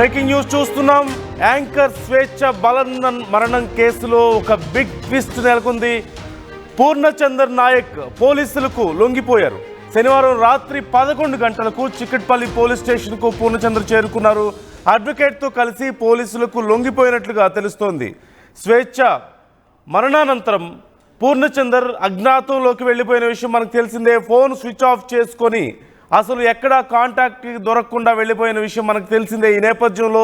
Breaking news చూస్తున్నాం. Anchor స్వేచ్ఛ బలవన్ మరణం కేసులో ఒక బిగ్ ట్విస్ట్ నెలకొంది. పూర్ణచందర్ నాయక్ పోలీసులకు లొంగిపోయారు. శనివారం రాత్రి 11 గంటలకు చిక్కట్పల్లి పోలీస్ స్టేషన్కు పూర్ణచందర్ చేరుకున్నారు. అడ్వకేట్తో కలిసి పోలీసులకు లొంగిపోయినట్లుగా తెలుస్తోంది. స్వేచ్ఛ మరణానంతరం పూర్ణచందర్ అజ్ఞాతంలోకి వెళ్ళిపోయిన విషయం మనకు తెలిసిందే. ఫోన్ స్విచ్ ఆఫ్ చేసుకొని అసలు ఎక్కడా కాంటాక్ట్ దొరకకుండా వెళ్ళిపోయిన విషయం మనకు తెలిసిందే. ఈ నేపథ్యంలో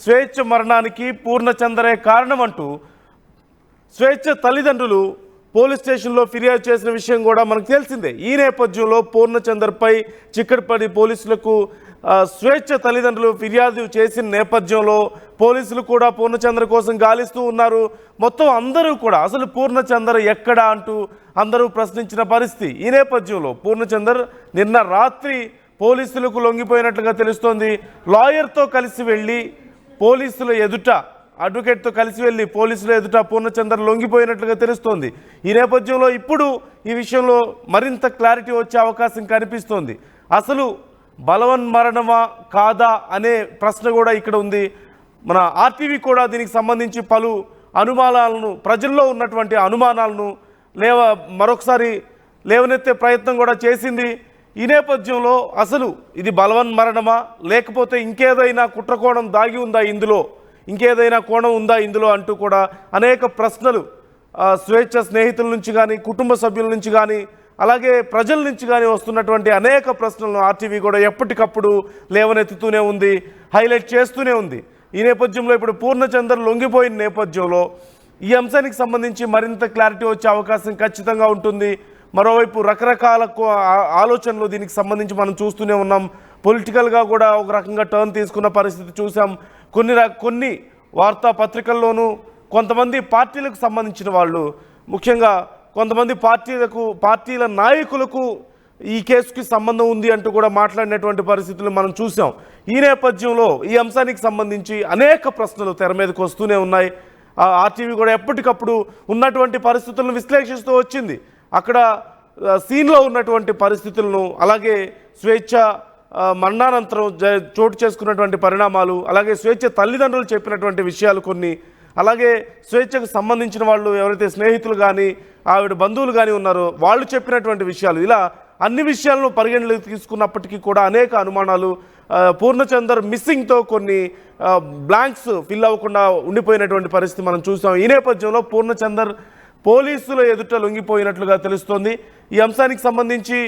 స్వేచ్ఛ మరణానికి పూర్ణచందరే కారణం అంటూ స్వేచ్ఛ తల్లిదండ్రులు పోలీస్ స్టేషన్లో ఫిర్యాదు చేసిన విషయం కూడా మనకు తెలిసిందే. ఈ నేపథ్యంలో పూర్ణచందర్పై చిక్కడపల్లి పోలీసులకు స్వేచ్ఛ తల్లిదండ్రులు ఫిర్యాదు చేసిన నేపథ్యంలో పోలీసులు కూడా పూర్ణచంద్ర కోసం గాలిస్తూ ఉన్నారు. మొత్తం అందరూ కూడా అసలు పూర్ణచంద్ర ఎక్కడా అంటూ అందరూ ప్రశ్నించిన పరిస్థితి. ఈ నేపథ్యంలో పూర్ణచందర్ నిన్న రాత్రి పోలీసులకు లొంగిపోయినట్లుగా తెలుస్తోంది. లాయర్తో కలిసి వెళ్ళి పోలీసుల ఎదుట, అడ్వకేట్తో కలిసి వెళ్ళి పోలీసుల ఎదుట పూర్ణచందర్ లొంగిపోయినట్లుగా తెలుస్తోంది. ఈ నేపథ్యంలో ఇప్పుడు ఈ విషయంలో మరింత క్లారిటీ వచ్చే అవకాశం కనిపిస్తోంది. అసలు బలవన్ మరణమా కాదా అనే ప్రశ్న కూడా ఇక్కడ ఉంది. మన ఆర్టీవీ కూడా దీనికి సంబంధించి పలు అనుమానాలను, ప్రజల్లో ఉన్నటువంటి అనుమానాలను మరొకసారి లేవనెత్తే ప్రయత్నం కూడా చేసింది. ఈ నేపథ్యంలో అసలు ఇది బలవన్ మరణమా లేకపోతే ఇంకేదైనా కుట్రకోణం దాగి ఉందా ఇందులో, ఇంకేదైనా కోణం ఉందా ఇందులో అంటూ కూడా అనేక ప్రశ్నలు స్వేచ్ఛ స్నేహితుల నుంచి కానీ, కుటుంబ సభ్యుల నుంచి కానీ, అలాగే ప్రజల నుంచి కానీ వస్తున్నటువంటి అనేక ప్రశ్నలను ఆర్టీవీ కూడా ఎప్పటికప్పుడు లేవనెత్తుతూనే ఉంది, హైలైట్ చేస్తూనే ఉంది. ఈ నేపథ్యంలో ఇప్పుడు పూర్ణచందర్ లొంగిపోయిన నేపథ్యంలో ఈ అంశానికి సంబంధించి మరింత క్లారిటీ వచ్చే అవకాశం ఖచ్చితంగా ఉంటుంది. మరోవైపు రకరకాల ఆలోచనలు దీనికి సంబంధించి మనం చూస్తూనే ఉన్నాం. పొలిటికల్గా కూడా ఒక రకంగా టర్న్ తీసుకున్న పరిస్థితి చూసాం. కొన్ని వార్తాపత్రికల్లోనూ కొంతమంది పార్టీలకు సంబంధించిన వాళ్ళు, ముఖ్యంగా కొంతమంది పార్టీల నాయకులకు ఈ కేసుకి సంబంధం ఉంది అంటూ కూడా మాట్లాడినటువంటి పరిస్థితులు మనం చూసాం. ఈ నేపథ్యంలో ఈ అంశానికి సంబంధించి అనేక ప్రశ్నలు తెర మీదకు వస్తూనే ఉన్నాయి. ఆర్టీవీ కూడా ఎప్పటికప్పుడు ఉన్నటువంటి పరిస్థితులను విశ్లేషిస్తూ వచ్చింది. అక్కడ సీన్లో ఉన్నటువంటి పరిస్థితులను, అలాగే స్వేచ్ఛ మరణానంతరం చోటు చేసుకున్నటువంటి పరిణామాలు, అలాగే స్వేచ్ఛ తల్లిదండ్రులు చెప్పినటువంటి విషయాలు కొన్ని, అలాగే స్వేచ్ఛకు సంబంధించిన వాళ్ళు ఎవరైతే స్నేహితులు కానీ ఆవిడ బంధువులు కానీ ఉన్నారో వాళ్ళు చెప్పినటువంటి విషయాలు, ఇలా అన్ని విషయాలను పరిగణలోకి తీసుకున్నప్పటికీ కూడా అనేక అనుమానాలు, పూర్ణచందర్ మిస్సింగ్తో కొన్ని బ్లాంక్స్ ఫిల్ అవ్వకుండా ఉండిపోయినటువంటి పరిస్థితి మనం చూసాం. ఈ నేపథ్యంలో పూర్ణచందర్ పోలీసుల ఎదుట లొంగిపోయినట్లుగా తెలుస్తోంది. ఈ అంశానికి సంబంధించి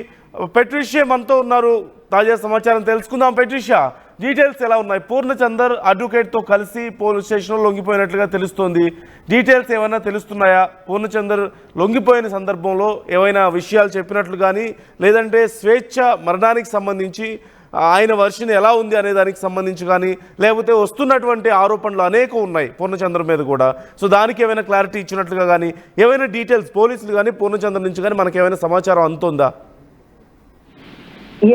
పెట్రిషియా మనతో ఉన్నారు. తాజా సమాచారం తెలుసుకుందాం. పెట్రిషియా, డీటెయిల్స్ ఎలా ఉన్నాయి? పూర్ణచందర్ అడ్వకేట్తో కలిసి పోలీస్ స్టేషన్లో లొంగిపోయినట్లుగా తెలుస్తోంది. డీటెయిల్స్ ఏమైనా తెలుస్తున్నాయా? పూర్ణచందర్ లొంగిపోయిన సందర్భంలో ఏవైనా విషయాలు చెప్పినట్లు కానీ, లేదంటే స్వేచ్ఛ మరణానికి సంబంధించి ఆయన వర్షన్ ఎలా ఉంది అనే దానికి సంబంధించి కానీ, లేకపోతే వస్తున్నటువంటి ఆరోపణలు అనేకం ఉన్నాయి పూర్ణచందర్ మీద కూడా. సో దానికి ఏమైనా క్లారిటీ ఇచ్చినట్లుగా కానీ, ఏమైనా డీటెయిల్స్ పోలీసులు కానీ పూర్ణచందర్ నుంచి కానీ మనకి ఏమైనా సమాచారం అందుతుందా?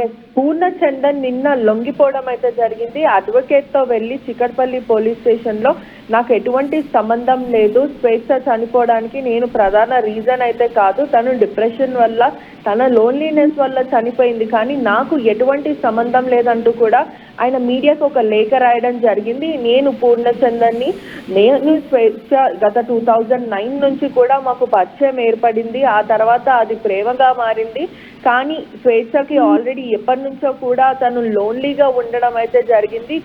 ఎస్, పూర్ణచందర్ నిన్న లొంగిపోవడం అయితే జరిగింది. అడ్వకేట్ తో వెళ్లి చిక్కడపల్లి పోలీస్ స్టేషన్ లో నాకు ఎటువంటి సంబంధం లేదు, స్వేచ్ఛ చనిపోవడానికి నేను ప్రధాన రీజన్ అయితే కాదు, తను డిప్రెషన్ వల్ల, తన లోన్లీనెస్ వల్ల చనిపోయింది, కానీ నాకు ఎటువంటి సంబంధం లేదంటూ కూడా ఆయన మీడియాకు ఒక లేఖ రాయడం జరిగింది. నేను పూర్ణచందర్ని, నేను స్వేచ్ఛ గత 2009 నుంచి కూడా మాకు పరిచయం ఏర్పడింది. ఆ తర్వాత అది ప్రేమగా మారింది. కానీ స్వేచ్ఛకి ఆల్రెడీ ఎప్పటి నుంచో కూడా తను లోన్లీగా ఉండడం అయితే జరిగింది.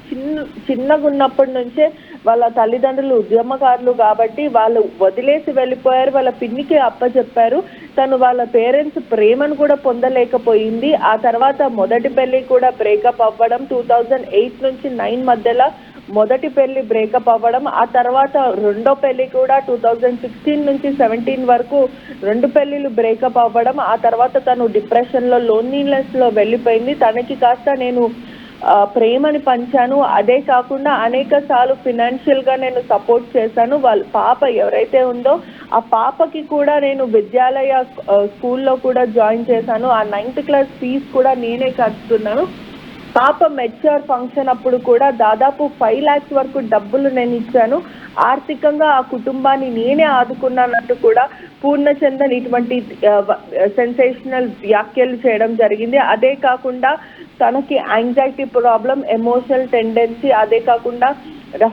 చిన్నగా ఉన్నప్పటి నుంచే వాళ్ళ తల్లిదండ్రులు ఉద్యమకారులు కాబట్టి వాళ్ళు వదిలేసి వెళ్ళిపోయారు, వాళ్ళ పిన్నికి అప్పచెప్పారు. తను వాళ్ళ పేరెంట్స్ ప్రేమను కూడా పొందలేకపోయింది. ఆ తర్వాత మొదటి పెళ్లి కూడా బ్రేకప్ అవ్వడం, 2008 నుంచి 9 మధ్యలో మొదటి పెళ్లి బ్రేకప్ అవ్వడం, ఆ తర్వాత రెండో పెళ్లి కూడా 2016 నుంచి 17 వరకు 2 పెళ్లిలు బ్రేకప్ అవ్వడం. ఆ తర్వాత తను డిప్రెషన్లో, లోన్లీనెస్లో వెళ్ళిపోయింది. తనకి కాస్త నేను ప్రేమని పంచాను, అదే కాకుండా అనేక సార్లు ఫినాన్షియల్గా నేను సపోర్ట్ చేశాను. వాళ్ళ పాప ఎవరైతే ఉందో ఆ పాపకి కూడా నేను విద్యాలయ స్కూల్లో కూడా జాయిన్ చేశాను. ఆ 9th క్లాస్ ఫీజు కూడా నేనే కట్టుతున్నాను. పాప మెచ్యూర్ ఫంక్షన్ అప్పుడు కూడా దాదాపు 5 lakhs వరకు డబ్బులు నేను ఇచ్చాను. ఆర్థికంగా ఆ కుటుంబాన్ని నేనే ఆదుకున్నానంటూ కూడా పూర్ణచందర్ ఇటువంటి సెన్సేషనల్ వ్యాఖ్యలు చేయడం జరిగింది. అదే కాకుండా తనకి యాంగ్జైటీ ప్రాబ్లం, ఎమోషనల్ టెండెన్సీ, అదే కాకుండా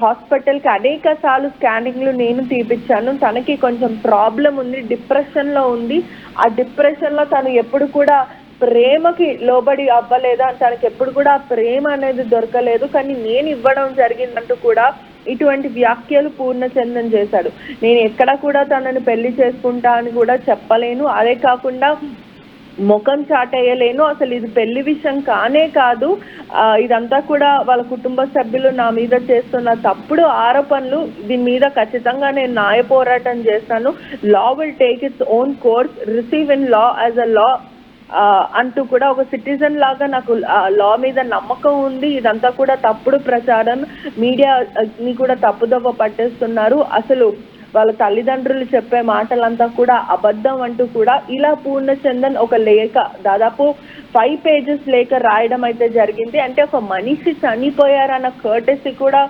హాస్పిటల్కి అనేక సార్లు స్కానింగ్లు నేను తీపిచ్చాను. తనకి కొంచెం ప్రాబ్లం ఉంది, డిప్రెషన్లో ఉంది. ఆ డిప్రెషన్లో తను ఎప్పుడు కూడా ప్రేమకి లోబడి అవ్వలేదు, తనకి ఎప్పుడు కూడా ప్రేమ అనేది దొరకలేదు, కానీ నేను ఇవ్వడం జరిగిందంటూ కూడా ఇటువంటి వ్యాఖ్యలు పూర్ణచందన్ చేశాడు. నేను ఎక్కడ కూడా తనని పెళ్లి చేసుకుంటా అని కూడా చెప్పలేను, అదే కాకుండా ముఖం చాటేయలేను, అసలు ఇది పెళ్లి విషయం కానే కాదు, ఇదంతా కూడా వాళ్ళ కుటుంబ సభ్యులు నా మీద చేస్తున్న తప్పుడు ఆరోపణలు, దీని మీద ఖచ్చితంగా నేను న్యాయ పోరాటం చేస్తాను, law will take its own course, receive in law as a law అంటూ కూడా ఒక సిటిజన్ లాగా నాకు లా మీద నమ్మకం ఉంది. ఇదంతా కూడా తప్పుడు ప్రచారం, మీడియాని కూడా తప్పుదోవ పట్టేస్తున్నారు, అసలు వాళ్ళ తల్లిదండ్రులు చెప్పే మాటలంతా కూడా అబద్ధం అంటూ కూడా ఇలా పూర్ణచందన్ ఒక లేఖ, దాదాపు 5 pages లేఖ రాయడం అయితే జరిగింది. అంటే ఒక మనిషి చనిపోయారన్న కర్టెసీ కూడా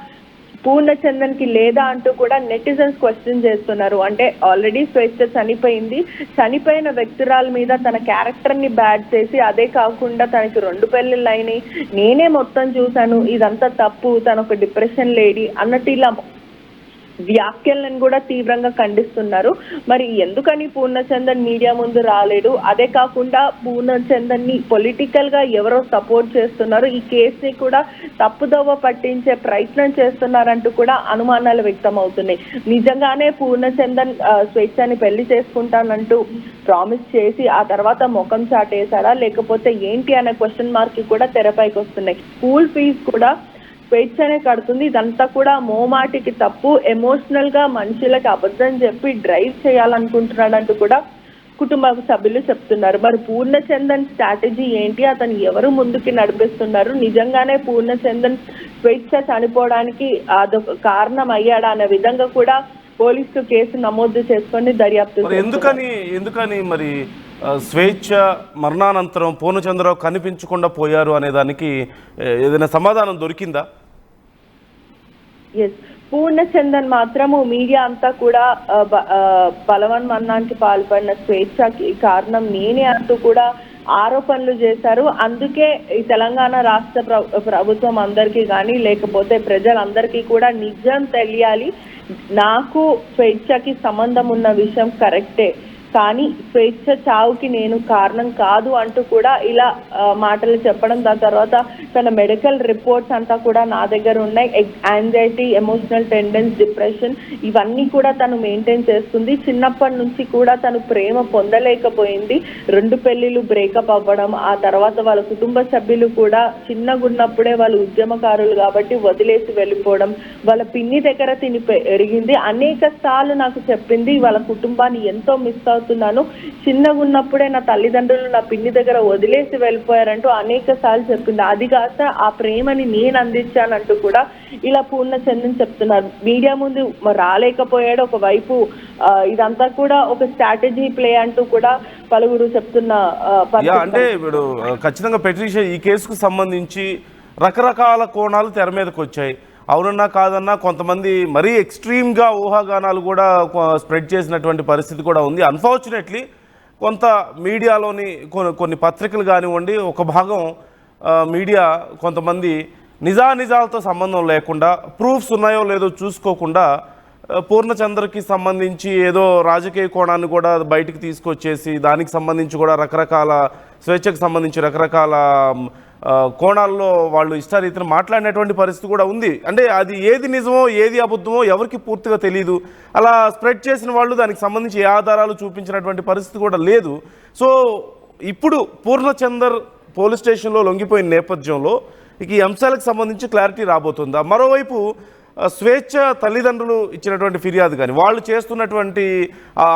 పూర్ణచందన్ కి లేదా అంటూ కూడా నెటిజన్స్ క్వశ్చన్ చేస్తున్నారు. అంటే ఆల్రెడీ స్వేచ్ఛ చనిపోయింది, చనిపోయిన వ్యక్తురాల మీద తన క్యారెక్టర్ ని బ్యాడ్ చేసి, అదే కాకుండా తనకి 2 పెళ్ళిళ్ళు అయినాయి, నేనే మొత్తం చూశాను, ఇదంతా తప్పు, తన ఒక డిప్రెషన్ లేడీ అన్నట్టు ఇలా వ్యాఖ్యలను కూడా తీవ్రంగా ఖండిస్తున్నారు. మరి ఎందుకని పూర్ణచందన్ మీడియా ముందు రాలేడు, అదే కాకుండా పూర్ణచందన్ ని పొలిటికల్ గా ఎవరో సపోర్ట్ చేస్తున్నారు, ఈ కేసుని కూడా తప్పుదోవ పట్టించే ప్రయత్నం చేస్తున్నారంటూ కూడా అనుమానాలు వ్యక్తం అవుతున్నాయి. నిజంగానే పూర్ణచందన్ స్వేచ్ఛని పెళ్లి చేసుకుంటానంటూ ప్రామిస్ చేసి ఆ తర్వాత ముఖం చాటేశారా, లేకపోతే ఏంటి అనే క్వశ్చన్ మార్క్ కూడా తెరపైకి వస్తున్నాయి. స్కూల్ ఫీజు కూడా స్వేచ్ఛనే కడుతుంది, ఇదంతా కూడా మోమాటికి తప్పు, ఎమోషనల్ గా మనుషులకి అబద్ధం చెప్పి డ్రైవ్ చేయాలనుకుంటున్నాడంటూ కూడా కుటుంబ సభ్యులు చెప్తున్నారు. మరి పూర్ణచందన్ స్ట్రాటజీ ఏంటి, అతను ఎవరు ముందుకి నడిపిస్తున్నారు, నిజంగానే పూర్ణచందన్ స్వేచ్ఛ చనిపోవడానికి అదొక కారణం అయ్యాడా అనే విధంగా కూడా పోలీసులు కేసు నమోదు చేసుకొని దర్యాప్తు. ఎందుకని మరి స్వేచ్ఛ మరణానంతరం పూర్ణచంద్రరావు కనిపించకుండా పోయారు అనే దానికి ఏదైనా సమాధానం దొరికిందా? ఎస్, పూర్ణచందన్ మాత్రము మీడియా అంతా కూడా బలవన్మరణానికి పాల్పడిన స్వేచ్ఛకి కారణం నేనే అంటూ కూడా ఆరోపణలు చేశారు. అందుకే ఈ తెలంగాణ రాష్ట్ర ప్రభుత్వం అందరికీ కానీ లేకపోతే ప్రజలందరికీ కూడా నిజం తెలియాలి, నాకు స్వేచ్ఛకి సంబంధం ఉన్న విషయం కరెక్టే, కానీ స్వేచ్ఛ చావుకి నేను కారణం కాదు అంటూ కూడా ఇలా మాటలు చెప్పడం. దాని తర్వాత తన మెడికల్ రిపోర్ట్స్ అంతా కూడా నా దగ్గర ఉన్నాయి, యాంగ్జైటీ, ఎమోషనల్ టెండెన్స్, డిప్రెషన్ ఇవన్నీ కూడా తను మెయింటైన్ చేస్తుంది. చిన్నప్పటి నుంచి కూడా తను ప్రేమ పొందలేకపోయింది, 2 పెళ్లిళ్ళు బ్రేకప్ అవ్వడం, ఆ తర్వాత వాళ్ళ కుటుంబ సభ్యులు కూడా చిన్నగున్నప్పుడే వాళ్ళు ఉద్యమకారులు కాబట్టి వదిలేసి వెళ్ళిపోవడం, వాళ్ళ పిన్ని దగ్గర తిని పెరిగింది, అనేక సార్లు నాకు చెప్పింది వాళ్ళ కుటుంబాన్ని ఎంతో మిస్ అవుతున్నాను, చిన్నగా ఉన్నప్పుడే నా తల్లిదండ్రులు నా పిన్ని దగ్గర వదిలేసి వెళ్ళిపోయారంటూ అనేక సార్లు చెప్పింది. అది కాస్త ఆ ప్రేమని నేను అందించానంటూ కూడా ఇలా పూర్ణచందన్ చెప్తున్నారు. మీడియా ముందు రాలేకపోయాడు, ఒకవైపు ఇదంతా కూడా ఒక స్ట్రాటజీ ప్లే అంటూ కూడా పలువురు చెప్తున్న. అంటే ఇప్పుడు ఖచ్చితంగా పెట్రిషియా ఈ కేసుకు సంబంధించి రకరకాల కోణాలు తెర మీదకి వచ్చాయి. అవునన్నా కాదన్నా కొంతమంది మరీ ఎక్స్ట్రీమ్గా ఊహాగానాలు కూడా స్ప్రెడ్ చేసినటువంటి పరిస్థితి కూడా ఉంది. అన్ఫార్చునేట్లీ కొంత మీడియాలోని కొన్ని పత్రికలు కానివ్వండి, ఒక భాగం మీడియా కొంతమంది నిజాలతో సంబంధం లేకుండా, ప్రూఫ్స్ ఉన్నాయో లేదో చూసుకోకుండా పూర్ణచంద్రకి సంబంధించి ఏదో రాజకీయ కోణాన్ని కూడా బయటికి తీసుకొచ్చేసి దానికి సంబంధించి కూడా రకరకాల స్వేచ్ఛకు సంబంధించి రకరకాల కోణాల్లో వాళ్ళు ఇష్టారీతిని మాట్లాడినటువంటి పరిస్థితి కూడా ఉంది. అంటే అది ఏది నిజమో ఏది అబద్ధమో ఎవరికి పూర్తిగా తెలియదు. అలా స్ప్రెడ్ చేసిన వాళ్ళు దానికి సంబంధించి ఏ ఆధారాలు చూపించినటువంటి పరిస్థితి కూడా లేదు. సో ఇప్పుడు పూర్ణచందర్ పోలీస్ స్టేషన్లో లొంగిపోయిన నేపథ్యంలో ఇక ఈ అంశాలకు సంబంధించి క్లారిటీ రాబోతుందా? మరోవైపు స్వేచ్ఛ తల్లిదండ్రులు ఇచ్చినటువంటి ఫిర్యాదు కానీ వాళ్ళు చేస్తున్నటువంటి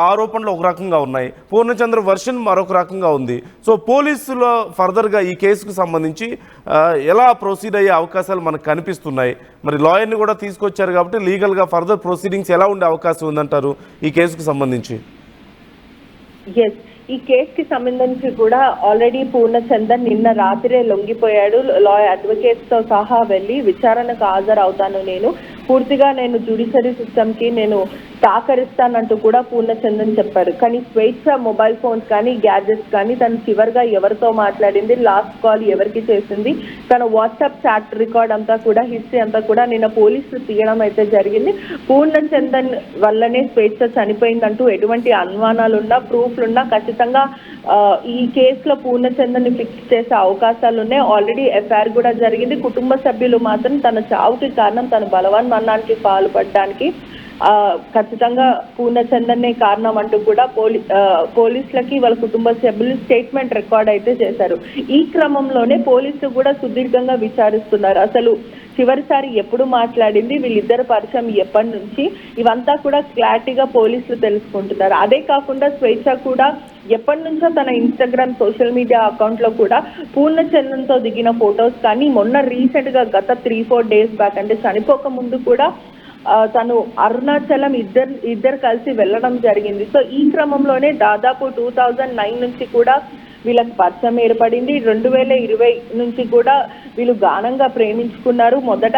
ఆరోపణలు ఒక రకంగా ఉన్నాయి, పూర్ణచంద్ర వర్షన్ మరొక రకంగా ఉంది. సో పోలీసులు ఫర్దర్గా ఈ కేసుకు సంబంధించి ఎలా ప్రొసీడ్ అయ్యే అవకాశాలు మనకు కనిపిస్తున్నాయి? మరి లాయర్ని కూడా తీసుకొచ్చారు కాబట్టి లీగల్గా ఫర్దర్ ప్రొసీడింగ్స్ ఎలా ఉండే అవకాశం ఉందంటారు ఈ కేసుకు సంబంధించి? ఎస్, ఈ కేసుకి సంబంధించి కూడా ఆల్రెడీ పూర్ణచందన్ నిన్న రాత్రే లొంగిపోయాడు. లాయర్ అడ్వకేట్స్ తో సహా వెళ్ళి విచారణకు హాజరవుతాను, నేను పూర్తిగా నేను జ్యుడిషియరీ సిస్టమ్కి నేను సహకరిస్తానంటూ కూడా పూర్ణచందన్ చెప్పారు. కానీ స్వేచ్ఛ మొబైల్ ఫోన్స్ కానీ గ్యాడ్జెట్స్ కానీ తను చివరిగా ఎవరితో మాట్లాడింది, లాస్ట్ కాల్ ఎవరికి చేసింది, తన వాట్సాప్ చాట్ రికార్డ్ అంతా కూడా హిస్టరీ అంతా కూడా నిన్న పోలీసులు తీయడం అయితే జరిగింది. పూర్ణచందన్ వల్లనే స్వేచ్ఛ చనిపోయిందంటూ ఎటువంటి అనుమానాలున్నా ప్రూఫ్లున్నా ఖచ్చితంగా ఈ కేసులో పూర్ణచందన్ ని ఫిక్స్ చేసే అవకాశాలు ఉన్నాయి. ఆల్రెడీ ఎఫ్ఐఆర్ కూడా జరిగింది. కుటుంబ సభ్యులు మాత్రం తన చావుకి కారణం తన బలవన్మరణానికి పాల్పడడానికి ఖచ్చితంగా పూర్ణచందన్నే కారణం అంటూ కూడా పోలీసులకి వాళ్ళ కుటుంబ సభ్యులు స్టేట్మెంట్ రికార్డ్ అయితే చేశారు. ఈ క్రమంలోనే పోలీసులు కూడా సుదీర్ఘంగా విచారిస్తున్నారు. అసలు చివరిసారి ఎప్పుడు మాట్లాడింది, వీళ్ళిద్దరు పరిచయం ఎప్పటి నుంచి, ఇవంతా కూడా క్లారిటీగా పోలీసులు తెలుసుకుంటున్నారు. అదే కాకుండా స్వేచ్ఛ కూడా ఎప్పటి నుంచో తన ఇన్స్టాగ్రామ్ సోషల్ మీడియా అకౌంట్ లో కూడా పూర్ణచందన్తో దిగిన ఫొటోస్ కానీ మొన్న రీసెంట్ గా గత 3-4 days బ్యాక్ అంటే చనిపోక ముందు కూడా తను అరుణాచలం ఇద్దరు కలిసి వెళ్ళడం జరిగింది. సో ఈ క్రమంలోనే దాదాపు 2009 నుంచి కూడా వీళ్ళకి పరిచయం ఏర్పడింది. 2020 నుంచి కూడా వీళ్ళు గాఢంగా ప్రేమించుకున్నారు. మొదట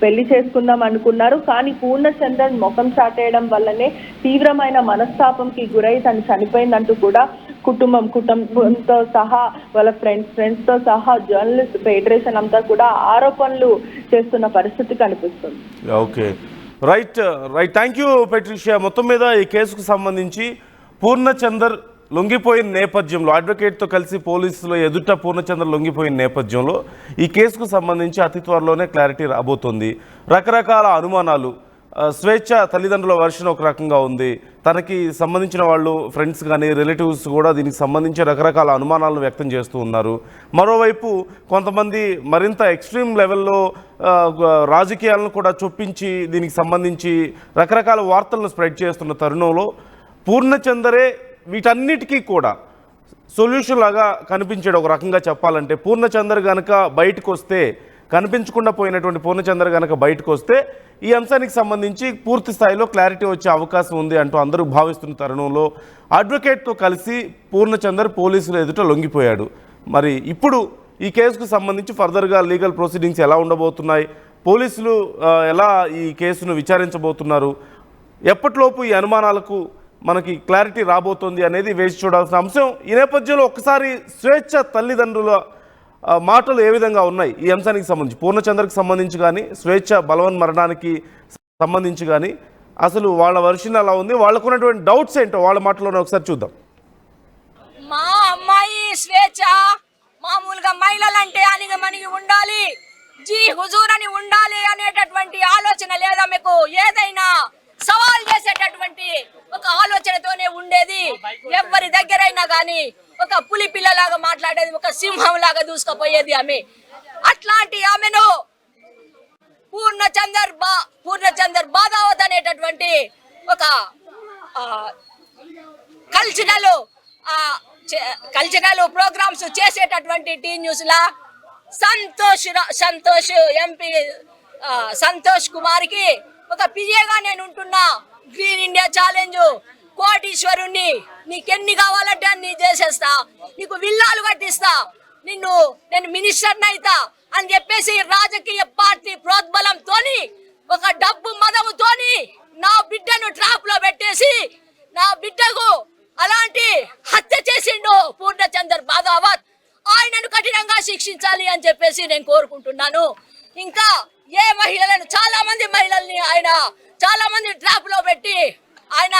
పెళ్లి చేసుకుందాం అనుకున్నారు. కానీ పూర్ణచందన్ ముఖం చాటేయడం వల్లనే తీవ్రమైన మనస్తాపంకి గురై తను చనిపోయిందంటూ కూడా కుటుంబంతో సహా వాళ్ళ ఫ్రెండ్స్తో సహా జర్నలిస్ట్ ఫెడరేషన్ అంతా కూడా ఆరోపణలు చేస్తున్న పరిస్థితి కనిపిస్తుంది. Okay, right. Thank you Patricia. మొత్తం మీద ఈ కేసుకు సంబంధించి పూర్ణచందర్ లొంగిపోయిన నేపథ్యంలో, అడ్వకేట్తో కలిసి పోలీసులు ఎదుట పూర్ణచందర్ లొంగిపోయిన నేపథ్యంలో ఈ కేసుకు సంబంధించి అతి త్వరలోనే క్లారిటీ రాబోతోంది. రకరకాల అనుమానాలు, స్వేచ్ఛ తల్లిదండ్రుల వర్షన్ ఒక రకంగా ఉంది, తనకి సంబంధించిన వాళ్ళు ఫ్రెండ్స్ కానీ రిలేటివ్స్ కూడా దీనికి సంబంధించి రకరకాల అనుమానాలను వ్యక్తం చేస్తూ ఉన్నారు. మరోవైపు కొంతమంది మరింత ఎక్స్ట్రీమ్ లెవెల్లో రాజకీయాలను కూడా చొప్పించి దీనికి సంబంధించి రకరకాల వార్తలను స్ప్రెడ్ చేస్తున్న తరుణంలో పూర్ణచందరే వీటన్నిటికీ కూడా సొల్యూషన్ లాగా కనిపించాడు. ఒక రకంగా చెప్పాలంటే పూర్ణచందర్ కనుక బయటకు వస్తే, కనిపించకుండా పోయినటువంటి పూర్ణచందర్ కనుక బయటకు వస్తే ఈ అంశానికి సంబంధించి పూర్తి స్థాయిలో క్లారిటీ వచ్చే అవకాశం ఉంది అంటూ అందరూ భావిస్తున్న తరుణంలో అడ్వకేట్తో కలిసి పూర్ణచందర్ పోలీసుల ఎదుట లొంగిపోయాడు. మరి ఇప్పుడు ఈ కేసుకు సంబంధించి ఫర్దర్గా లీగల్ ప్రొసీడింగ్స్ ఎలా ఉండబోతున్నాయి, పోలీసులు ఎలా ఈ కేసును విచారించబోతున్నారు, ఎప్పటిలోపు ఈ అనుమానాలకు మనకి క్లారిటీ రాబోతోంది అనేది వేచి చూడాల్సిన అంశం. ఈ నేపథ్యంలో ఒక్కసారి స్వేచ్ఛ తల్లిదండ్రుల మాటలు ఏ విధంగా ఉన్నాయి ఈ అంశానికి సంబంధించి, పూర్ణచందర్కి సంబంధించి కానీ స్వేచ్ఛ బలవన్మరణానికి సంబంధించి కానీ అసలు వాళ్ళ వర్షన్ ఎలా ఉంది, వాళ్ళకున్నటువంటి డౌట్స్ ఏంటో వాళ్ళ మాటలోనే ఒకసారి చూద్దాం. మా అమ్మాయి స్వేచ్ఛ మామూలుగా మహిళలంటే అణిగి ఉండాలి, జీ హుజూర్ అని ఉండాలి అనేటటువంటి ఆలోచన లేదా మీకు? ఏదైనా సవాల్ చేసేటటువంటి ఒక ఆలోచనతోనే ఉండేది. ఎవరి దగ్గరైనా కానీ ఒక పులి పిల్లలాగా మాట్లాడేది, ఒక సింహం లాగా దూసుకుపోయేది ఆమె. అట్లాంటి ఆమెను పూర్ణచందర్ బాదావత్ అనేటటువంటి ఒక కల్చరల్ ప్రోగ్రామ్స్ చేసేటటువంటి టీ న్యూస్ లా సంతోష్ ఎంపీ సంతోష్ కుమార్ కి ఒక పిఏగా నేను ఉంటున్నా. గ్రీన్ ఇండియా ఛాలెంజ్, కోటీశ్వరుణ్ణి, నీకెన్ని కావాలంటే అన్ని చేసేస్తా, నీకు విల్లాలు కట్టిస్తా, నేను మినిస్టర్ని అయితా అని చెప్పేసి రాజకీయ పార్టీ ప్రోద్బలంతోని ఒక డబ్బు మదముతోని నా బిడ్డను ట్రాప్ లో పెట్టేసి నా బిడ్డకు అలాంటి హత్య చేసిండు పూర్ణచందర్ బాదావత్. ఆయనను కఠినంగా శిక్షించాలి అని చెప్పేసి నేను కోరుకుంటున్నాను. ఇంకా ఏ మహిళలను, చాలా మంది మహిళల్ని ఆయన చాలా మంది ట్రాప్ లో పెట్టి ఆయన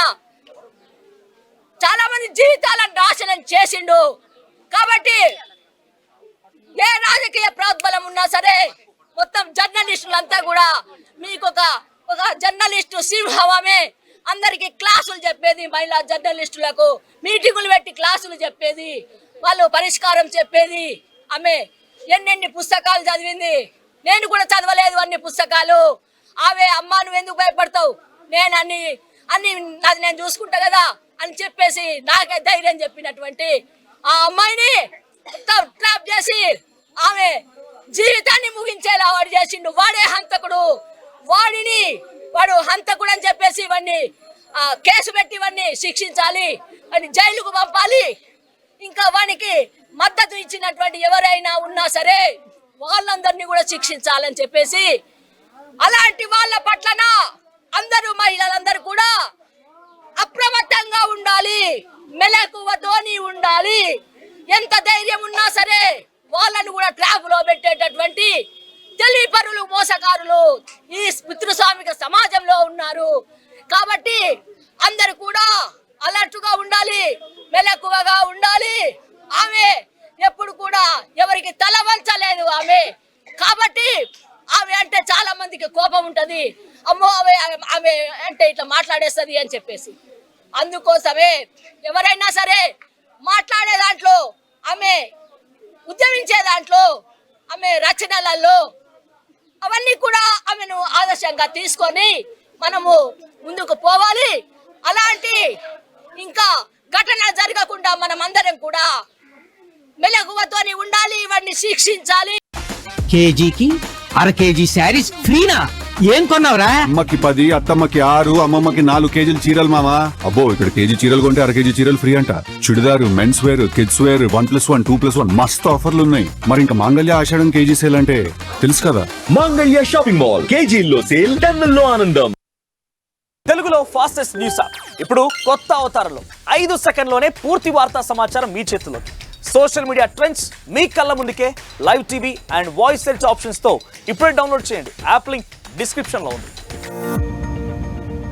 చాలా మంది జీవితాలను నాశనం చేసిండు. కాబట్టి ఏ రాజకీయ ప్రోద్బలం ఉన్నా సరే మొత్తం జర్నలిస్టులంతా కూడా మీకు ఒక జర్నలిస్టు సింహమే అందరికి క్లాసులు చెప్పేది, మహిళా జర్నలిస్టులకు మీటింగులు పెట్టి క్లాసులు చెప్పేది, వాళ్ళు పరిష్కారం చెప్పేది. ఆమె ఎన్నెన్ని పుస్తకాలు చదివింది, నేను కూడా చదవలేదు అన్ని పుస్తకాలు. ఆమె అమ్మా నువ్వు ఎందుకు భయపడతావు, నేను అన్ని అది నేను చూసుకుంటా కదా అని చెప్పేసి నాకే ధైర్యం చెప్పినటువంటి ఆ అమ్మాయిని మొత్తం ట్రాప్ చేసి ఆమె జీవితాన్ని ముగించేలా వాడు చేసిండు. వాడే హంతకుడు, వాడు హంతకుడు అని చెప్పేసి ఇవన్నీ కేసు పెట్టి ఇవన్నీ శిక్షించాలి అని జైలుకు పంపాలి. ఇంకా వానికి మద్దతు ఇచ్చినటువంటి ఎవరైనా ఉన్నా సరే వాళ్ళందరినీ కూడా శిక్షించాలని చెప్పేసి అలాంటి వాళ్ళ పట్లన అందరూ మహిళలందరూ కూడా అప్రమత్తంగా ఉండాలి, మెలకువతోని ఉండాలి. ఎంత ధైర్యం ఉన్నా సరే వాళ్ళను కూడా ట్రాప్ లో పెట్టేటటువంటి తెలివిపరులు, మోసగారులు ఈ పితృస్వామిక సమాజంలో ఉన్నారు. కాబట్టి అందరూ కూడా అలర్ట్గా ఉండాలి, మెలకువగా ఉండాలి. ఆమె ఎప్పుడు కూడా ఎవరికి తల వంచలేదు ఆమె. కాబట్టి ఆమె అంటే చాలా మందికి కోపం ఉంటది, అమ్మో ఆమె అంటే ఇట్లా మాట్లాడేస్తుంది అని చెప్పేసి. అందుకోసమే ఎవరైనా సరే మాట్లాడే దాంట్లో, ఆమె ఉద్యమించే దాంట్లో, ఆమె రచనలలో అవన్నీ కూడా ఆమెను ఆదర్శంగా తీసుకొని మనము ముందుకు పోవాలి. అలాంటి ఇంకా ఘటన జరగకుండా మనం అందరం కూడా మెలకువతోని ఉండాలి, ఇవన్నీ శిక్షించాలి. కేజీకి అర కేజీ శారీస్ ఫ్రీనా? ఏం కొన్నావురా? అమ్మకి 10, అత్తమ్మకి 6, అమ్మమ్మకి 4 కేజీలు చీరలు మామా. అబ్బో, ఇక్కడ కేజీ చీరలు కొంటే అర కేజీ చీరలు ఫ్రీ అంట. Churidar, men's wear, kids wear 1+1, 2+1 మస్తు ఆఫర్లు ఉన్నాయి. మరి ఇంకా మాంగళ్య ఆషాఢం కేజీ సేల్ అంటే తెలుసు కదా. మాంగళ్య షాపింగ్ మాల్ కేజీల్లో సేల్, టన్నుల్లో ఆనందం. తెలుగులో ఫాస్టెస్ట్ న్యూస్ యాప్ ఇప్పుడు కొత్త అవతారంలో 5 సెకండ్లోనే పూర్తి వార్తా సమాచారం మీ చేతుల్లోకి. సోషల్ మీడియా ట్రెండ్స్ మీ కళ్ళ ముందుకే live TV and voice search options తో ఇప్పుడే డౌన్లోడ్ చేయండి. యాప్ లింక్ డిస్క్రిప్షన్ లో ఉంది.